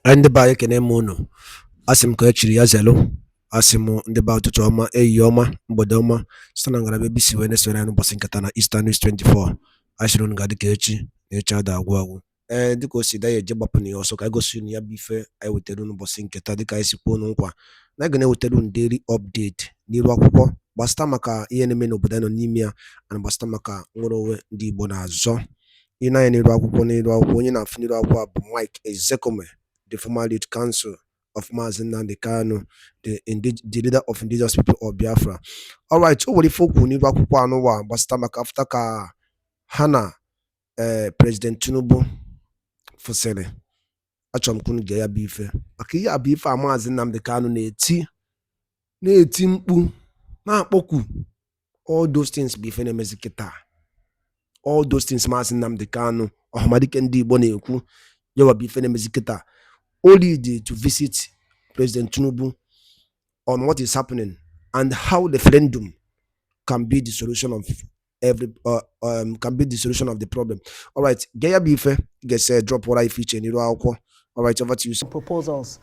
ndị be anyị ekene m unu. Asị m ka echiri ya zelu. Asị m ndị be ụtụtụ ọma, ehihie ọma, mgbede ọma, site na ngalaba ebe isi wee na-esore anyị n'ụbọchị nketa na Eastern News 24. Achịrị unu ga-adị ka echi na echi ada agwụ agwụ. Dịka o si da ya eje gbapụ na ya ọsọ ka anyị gosi unu ya bụ ife anyị wetara n'ụbọchị nketa dịka anyị si kwuo nkwa na ga na-ewetara unu daily update n'iru akwụkwọ gbasịta maka ihe na-eme n'obodo anyị nọ n'ime ya na gbasịta maka nwere onwe ndị Igbo na-azọ. Ị na-anya n'iru akwụkwọ onye na-afụ n'iru akwụkwọ bụ Mike Ozekhome, the former lead counsel of Mazi Nnamdi Kanu, the leader of indigenous people of Biafra. All right, o nwere ife okwu n'iru akwụkwọ anụwa gbasịta maka afta ka ha na President Tinubu fụsịrị. Achọrọ m ka unu gee ya bụ ife maka ihe a bụ ife a Mazi Nnamdi Kanu na-eti mkpu na-akpọku. All those things bụ ife na-emezi kịta. All those things Mazi Nnamdi Kanu ọhamadike ndị Igbo na-ekwu yawa bụ ife na-emezi kịta. Only to visit President Tinubu on what is happening and how the referendum can be the solution of the problem. All right, Gaya Bife gets a drop what I feature in Iraq. All right, over to you. Proposals,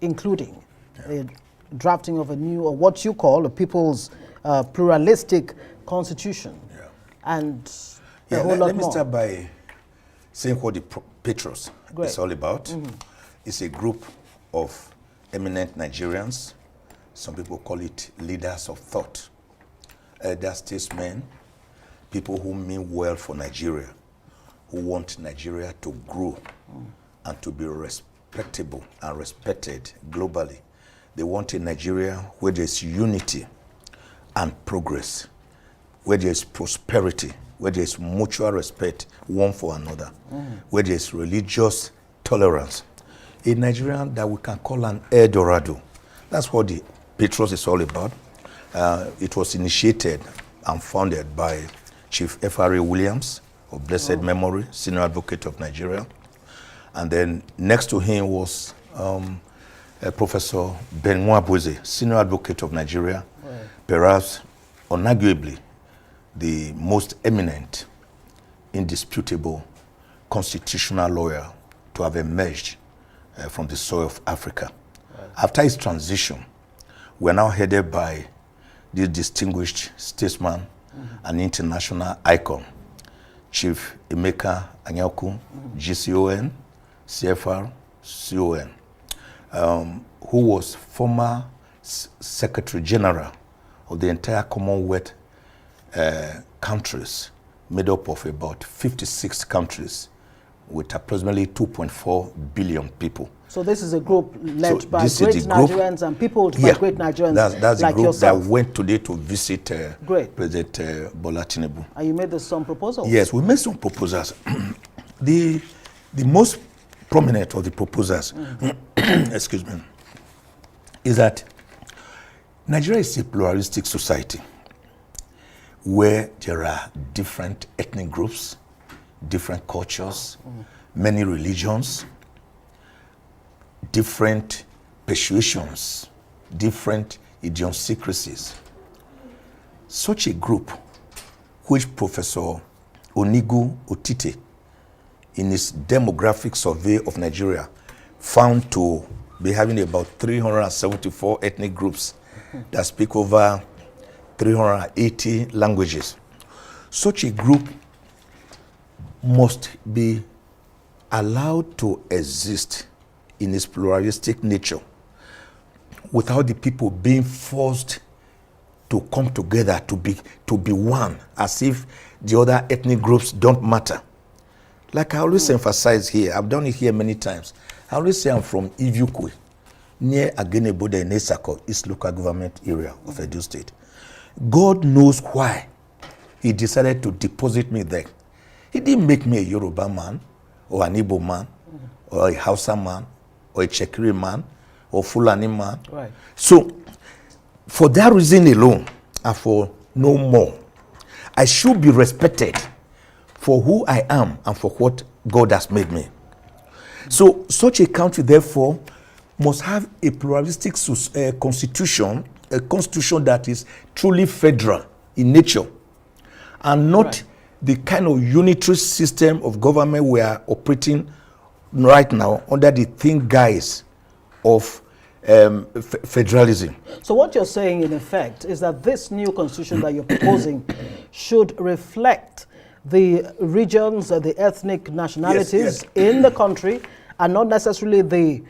including a drafting of a new, or what you call a people's pluralistic constitution, and a whole lot more. Let me start by saying what the Patriots is all about. It's a group of eminent Nigerians. Some people call it leaders of thought, elder statesmen, people who mean well for Nigeria, who want Nigeria to grow and to be respectable and respected globally. They want a Nigeria where there's unity and progress, where there's prosperity, where there's mutual respect one for another, where there's religious tolerance. A Nigeria that we can call an El Dorado. That's what the Patriots is all about. It was initiated and founded by Chief F.R.A. Williams, of blessed memory, senior advocate of Nigeria. And then next to him was Professor Benoit Boise, senior advocate of Nigeria, perhaps unarguably the most eminent, indisputable constitutional lawyer to have emerged from the soil of Africa. After his transition, we are now headed by this distinguished statesman and international icon, Chief Emeka Anyaoku, GCON, CFR, CON, who was former Secretary General of the entire Commonwealth countries, made up of about 56 countries, with approximately 2.4 billion people. So this is a group led by great Nigerians and people by great Nigerians that's like the group yourself. that went today to visit President Bola Tinubu. And you made some proposals? Yes, we made some proposals. The most prominent of the proposals, excuse me, is that Nigeria is a pluralistic society where there are different ethnic groups, different cultures, many religions, different persuasions, different idiosyncrasies. Such a group, which Professor Onigu Otite, in his demographic survey of Nigeria, found to be having about 374 ethnic groups that speak over 380 languages. Such a group must be allowed to exist in its pluralistic nature without the people being forced to come together to be one, as if the other ethnic groups don't matter. Like I always emphasize here, I've done it here many times. I always say I'm from Ivyukwe, near Ageneboda in Esako, East Local Government Area of Edo State. God knows why he decided to deposit me there. He didn't make me a Yoruba man, or an Igbo man, or a Hausa man, or a Chekiri man, or Fulani man. Right. So, for that reason alone, and for no more, I should be respected for who I am and for what God has made me. So, such a country, therefore, must have a pluralistic constitution, a constitution that is truly federal in nature, and not the kind of unitary system of government we are operating right now under the thin guise of federalism. So what you're saying, in effect, is that this new constitution that you're proposing should reflect the regions, the ethnic nationalities in the country, and not necessarily the,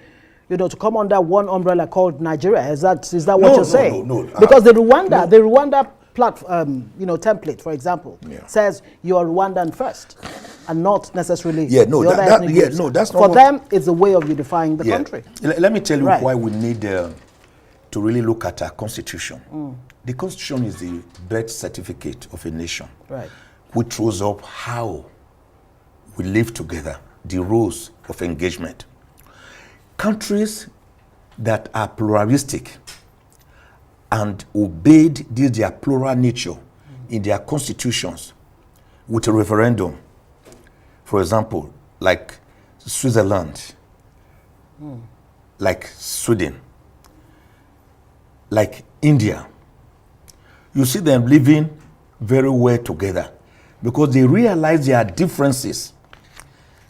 to come under one umbrella called Nigeria. Is that what you're saying? No. Because the Rwanda platform, template, for example, says you are Rwandan first, and not necessarily the other ethnic groups. That's not for them. It's a way of unifying the country. Let me tell you why we need to really look at our constitution. The constitution is the birth certificate of a nation, which throws up how we live together, the rules of engagement. Countries that are pluralistic and obeyed their plural nature in their constitutions with a referendum, for example, like Switzerland, like Sweden, like India, you see them living very well together because they realize their differences,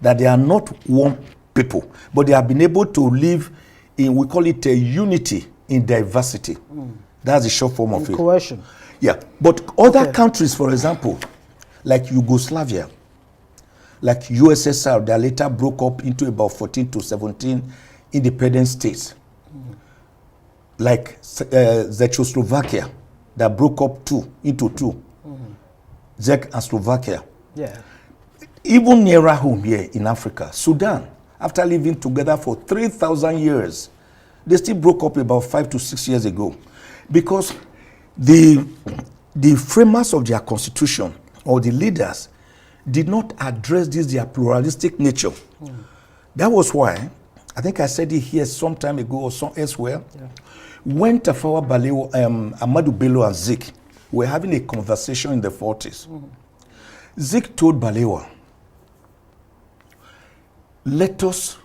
that they are not one people, but they have been able to live in, we call it a unity in diversity. That's the short form of it. Coercion. Yeah, but other countries, for example, like Yugoslavia, like USSR, that later broke up into about 14 to 17 independent states, like Czechoslovakia, that broke up into two, Czech and Slovakia. Even nearer home here in Africa, Sudan, after living together for 3,000 years, they still broke up about 5 to 6 years ago, because the framers of their constitution, or the leaders, did not address their pluralistic nature. That was why, I think I said it here some time ago or some elsewhere, when Tafawa Balewa, Ahmadu Bello and Zik were having a conversation in the 40s, Zik told Balewa, let us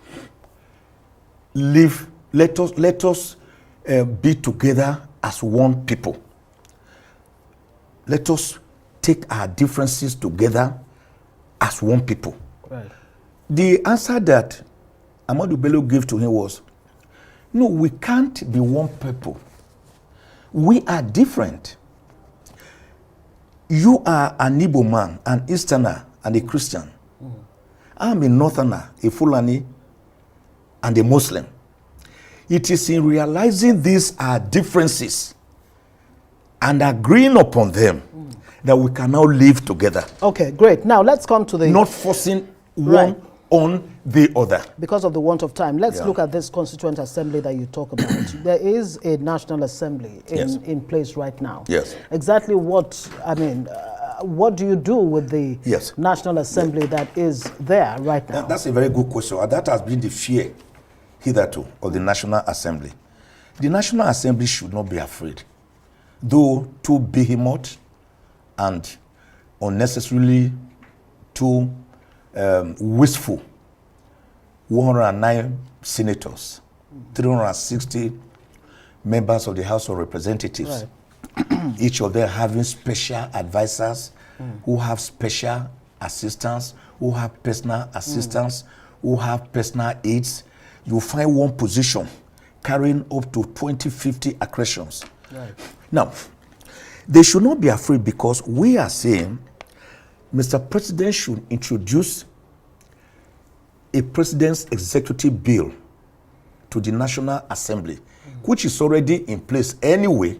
live, let us be together as one people. Let us take our differences together as one people. The answer that Ahmadu Bello gave to him was, no, we can't be one people. We are different. You are an Igbo man, an Easterner, and a Christian. I'm a Northerner, a Fulani, and a Muslim. It is in realizing these are differences and agreeing upon them that we can now live together. Okay, great. Now let's come to the... Not forcing one on the other. Because of the want of time, let's look at this Constituent Assembly that you talk about. There is a National Assembly in place right now. Exactly what, what do you do with the National Assembly that is there right now? That's a very good question. That has been the fear hitherto of the National Assembly. The National Assembly should not be afraid, though too behemoth and unnecessarily too wasteful. 109 senators, 360 members of the House of Representatives, each of them having special advisors who have special assistants, who have personal assistants, who have personal aides. You find one position carrying up to 20-50 accretions. Now, they should not be afraid, because we are saying Mr. President should introduce a president's executive bill to the National Assembly, which is already in place anyway,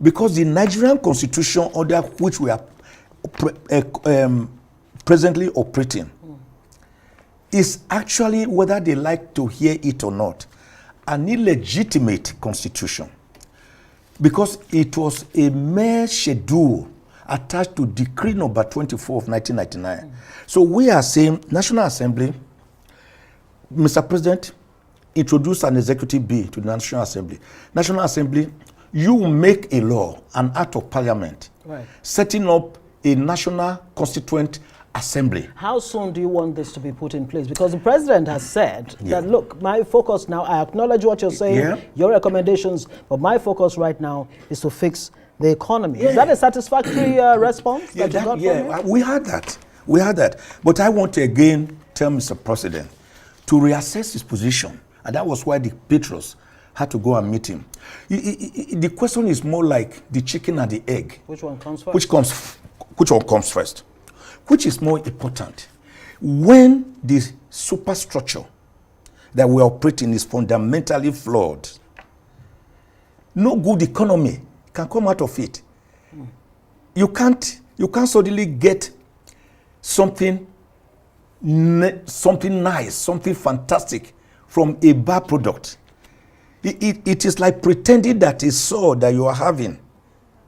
because the Nigerian Constitution under which we are presently operating is actually, whether they like to hear it or not, an illegitimate constitution, because it was a mere schedule attached to Decree number 24 of 1999. So we are saying, National Assembly, Mr. President, introduce an executive bill to the National Assembly. National Assembly, you make a law, an act of parliament, setting up a National Constituent Assembly. How soon do you want this to be put in place? Because the president has said that, look, my focus now, I acknowledge what you're saying, your recommendations, but my focus right now is to fix the economy. Is that a satisfactory response that you got from him? We had that. We had that. But I want to again tell Mr. President to reassess his position. And that was why the Patriots had to go and meet him. The question is more like the chicken and the egg. Which one comes first? Which one comes first? Which is more important? When the superstructure that we are operating is fundamentally flawed, no good economy can come out of it. You can't suddenly get something nice, something fantastic from a bad product. It is like pretending that a sore that you are having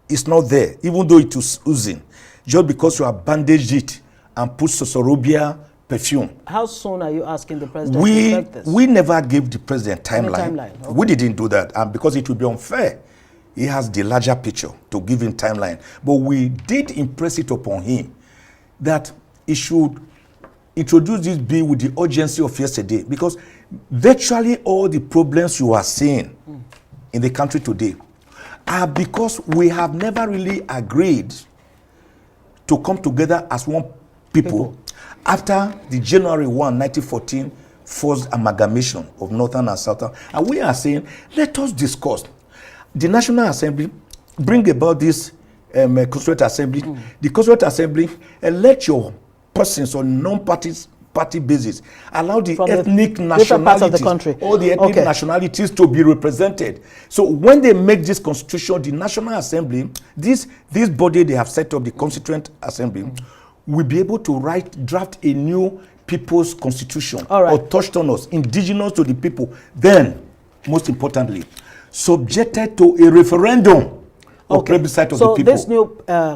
is not there, even though it is oozing, just because you have bandaged it and put Sosorobia perfume. How soon are you asking the president to effect this? We never gave the president timeline. Okay. We didn't do that, and because it would be unfair. He has the larger picture to give him timeline. But we did impress it upon him that he should introduce this bill with the urgency of yesterday, because virtually all the problems you are seeing in the country today are because we have never really agreed to come together as one people. After the January 1, 1914 forced amalgamation of Northern and Southern. And we are saying, let us discuss. The National Assembly bring about this Constituent Assembly. The Constituent Assembly elect your persons on non-party basis. Allow the ethnic nationalities, of the country. all the ethnic nationalities to be represented. So when they make this constitution, the National Assembly, this body they have set up, the Constituent Assembly, will be able to draft a new people's constitution, autochthonous, indigenous to the people. Then, most importantly, subjected to a referendum or plebiscite of the people. So this new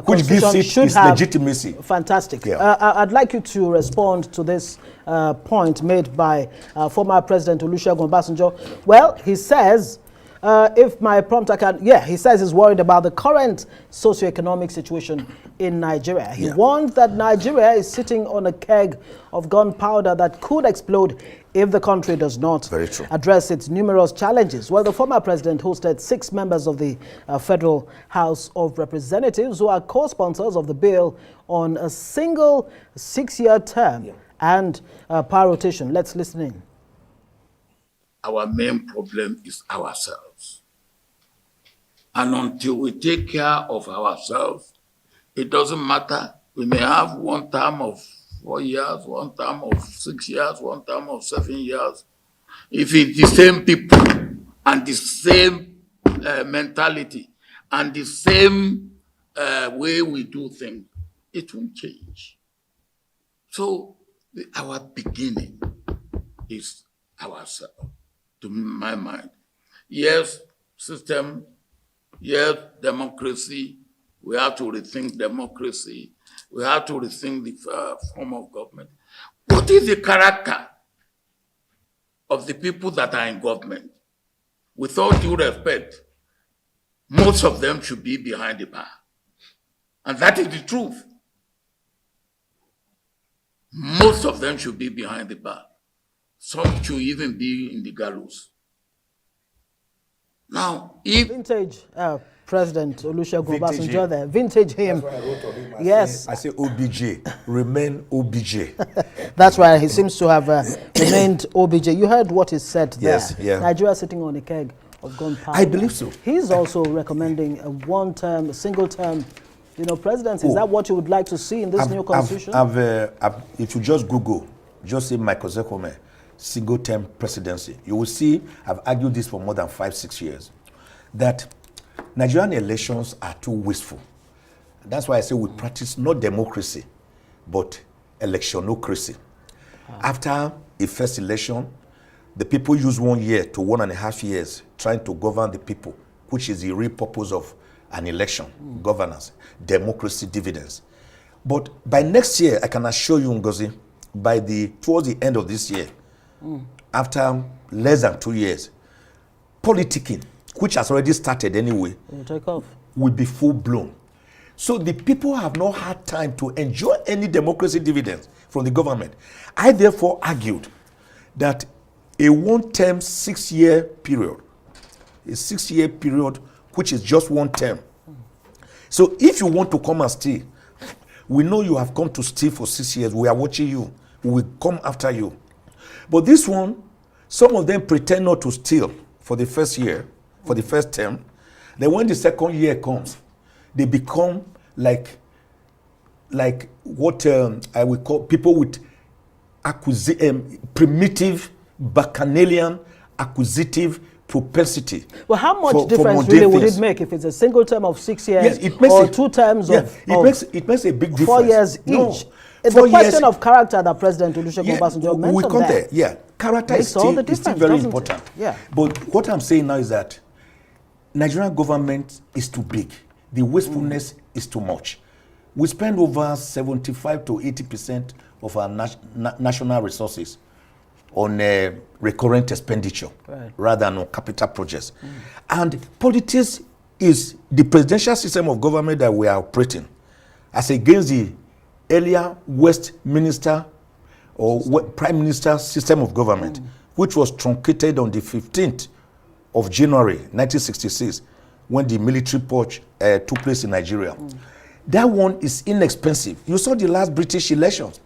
which gives it its legitimacy. Fantastic. I'd like you to respond to this point made by former President Olusegun Obasanjo. Well, he says, if my prompter can, he says he's worried about the current socioeconomic situation in Nigeria. He warned that Nigeria is sitting on a keg of gunpowder that could explode if the country does not address its numerous challenges. Well, the former president hosted 6 members of the Federal House of Representatives who are co-sponsors of the bill on a single 6-year term and power rotation. Let's listen in. Our main problem is ourselves. And until we take care of ourselves, it doesn't matter. We may have one term of 4 years, one term of 6 years, one term of 7 years. If it's the same people and the same mentality and the same way we do things, it won't change. So our beginning is ourselves. To my mind, yes, system, yes, democracy. We have to rethink democracy. We have to rethink the form of government. What is the character of the people that are in government? With all due respect, most of them should be behind the bar. And that is the truth. Most of them should be behind the bar. Some should even be in the gallows. Now, if vintage President Olusegun Obasanjo there, vintage him. That's why I wrote on him. I say OBJ, remain OBJ. That's why he seems to have remained OBJ. You heard what he said there. Yes, yeah. Nigeria sitting on a keg of gunpowder. I believe so. He's also recommending a one-term, a single-term, presidency. Is that what you would like to see in this new constitution? If you just Google, just say Michael Ozekhome, single-term presidency, you will see, I've argued this for more than 5-6 years, that Nigerian elections are too wasteful. That's why I say we practice not democracy, but electionocracy. After a first election, the people use 1 year to 1.5 years trying to govern the people, which is the real purpose of an election, governance, democracy dividends. But by next year, I can assure you, Ngozi, towards the end of this year, after less than 2 years, politicking, which has already started anyway, will be full-blown. So the people have not had time to enjoy any democracy dividends from the government. I therefore argued that a one-term 6-year period, which is just one term. So if you want to come and stay, we know you have come to stay for 6 years. We are watching you. We will come after you. But this one, some of them pretend not to steal for the first year, for the first term. Then when the second year comes, they become like what I would call people with primitive, bacchanalian, acquisitive propensity. Well, how much difference really would it make if it's a single term of 6 years, yes, it makes or 2 terms of it makes a big difference. 4 years each? No, It's the question of character that President Olusegun Obasanjo mentioned. We come there. Yeah, character is still very important. Yeah. But what I'm saying now is that Nigerian government is too big. The wastefulness is too much. We spend over 75 to 80% of our national resources on recurrent expenditure rather than on capital projects. And politics is the presidential system of government that we are operating as against the earlier Westminster or Prime Minister system of government, which was truncated on the 15th of January 1966 when the military purge took place in Nigeria. That one is inexpensive. You saw the last British elections.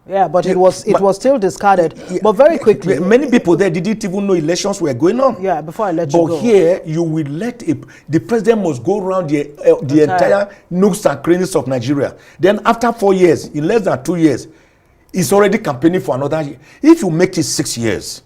Yeah, but it was still discarded. But very quickly, many people there didn't even know elections were going on. Yeah, before I let you go. But here, you will let the president must go around the entire nooks and crannies of Nigeria. Then after 4 years, in less than 2 years, he's already campaigning for another year. If you make it 6 years,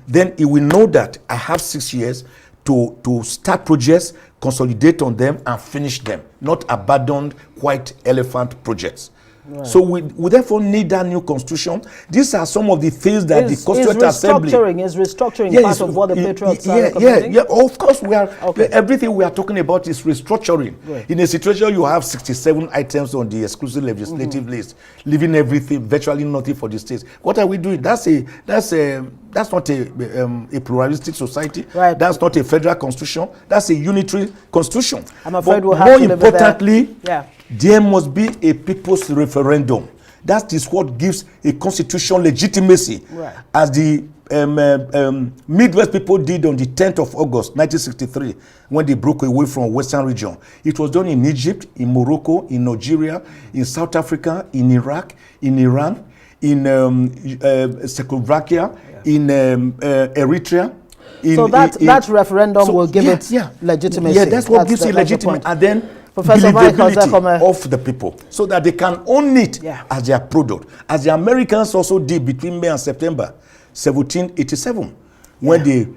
then he will know that I have 6 years to start projects, consolidate on them, and finish them, not abandoned white elephant projects. Right. So we therefore need that new constitution. These are some of the things that the Constituent Assembly... Is restructuring part of what the Patriots are recommending? Yeah, of course we are. Okay. Everything we are talking about is restructuring. Right. In a situation you have 67 items on the exclusive legislative list, leaving everything, virtually nothing for the states. What are we doing? That's not a pluralistic society. Right. That's not a federal constitution. That's a unitary constitution. I'm afraid but we'll have more to importantly, there must be a people's referendum. That is what gives a constitutional legitimacy, as the Midwest people did on the 10th of August 1963 when they broke away from Western region. It was done in Egypt, in Morocco, in Nigeria, in South Africa, in Iraq, in Iran, in Czechoslovakia, in Eritrea. So that referendum will give it legitimacy. Yeah, that's what gives it legitimacy. And then Professor believability of the people, so that they can own it as their product, as the Americans also did between May and September 1787, when they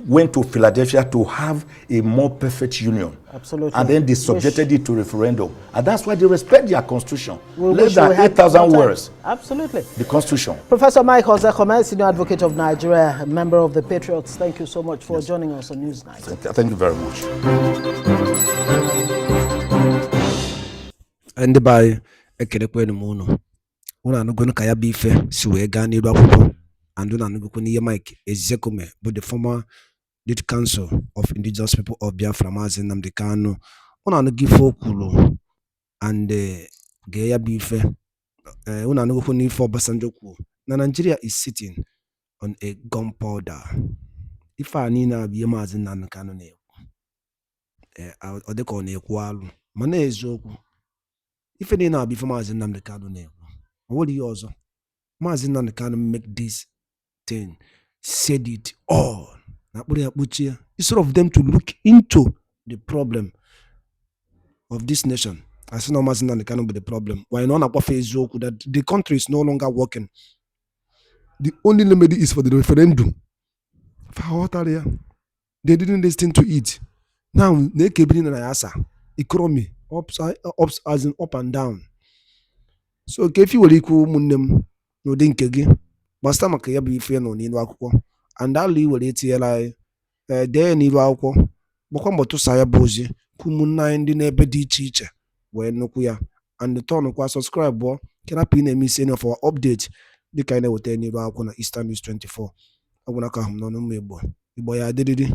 went to Philadelphia to have a more perfect union. Absolutely. And then they subjected it to referendum. And that's why they respect their constitution. Less than 8,000 words. Absolutely. The constitution. Professor Mike Ozekhome, Senior Advocate of Nigeria, member of the Patriots, thank you so much for joining us on Newsnight. Thank you very much. Ndị by ekelekwe m unu anụgonu ka ya bụ ife si wee gaa n'iru akwụkwọ, and unu anụgokwu n'ihe Mike Ozekhome bụ the former lead counsel of indigenous people of Biafra Maazị Nnamdi Kanu unu anụgo ife o kwuru, and gee ya bụ ife unu anụgokwu n'ife Obasanjo kwuru na Nigeria is sitting on a gunpowder. Ife a niile abụ ihe Maazị Nnamdi Kanu na-ekwu, ọ dịka ọ na-ekwu alụ mana eziokwu. Ife niile abụ ife Maazị Nnamdi Kanu na-ekwu, o nwere ihe ọzọ. Maazị Nnamdi Kanu make this thing, said it all, na kpụrụ ya kpuchie, instead of them to look into the problem of this nation. I say no, Maazị Nnamdi Kanu be the problem. Why not na-akwafe eziokwu that the country is no longer working. The only remedy is for the referendum. They didn't listen to it. Now, na-ekebiri na yasa economy ups as in up and down. So if you will ikwu ụmụnne m n'ụdị nke gị gbasịta maka ya bụ ife nọ n'ilu akwụkwọ, and alụ iwere etinyela anyị dee n'ilu akwụkwọ, gbakwa mbọ tụsa ya bụ ozi ka ụmụnne anyị ndị n'ebe dị iche iche wee nụkwu ya, and tọnụkwa subscribe bụ kenapụ ị na-eme isi of our update dịka anyị na-eweta n'ilu akwụkwọ na Eastern News 24. Ọ bụ n'aka ahụ m n'ọnụ ụmụ Igbo ya adịrịrị.